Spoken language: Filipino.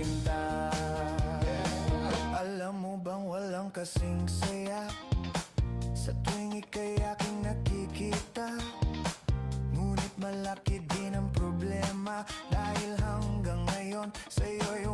sinta. Alam mo bang walang kasing saya sa tuwing ika'y aking nakikita? Ngunit malaki din ang problema, dahil hanggang ngayon sa'yo'y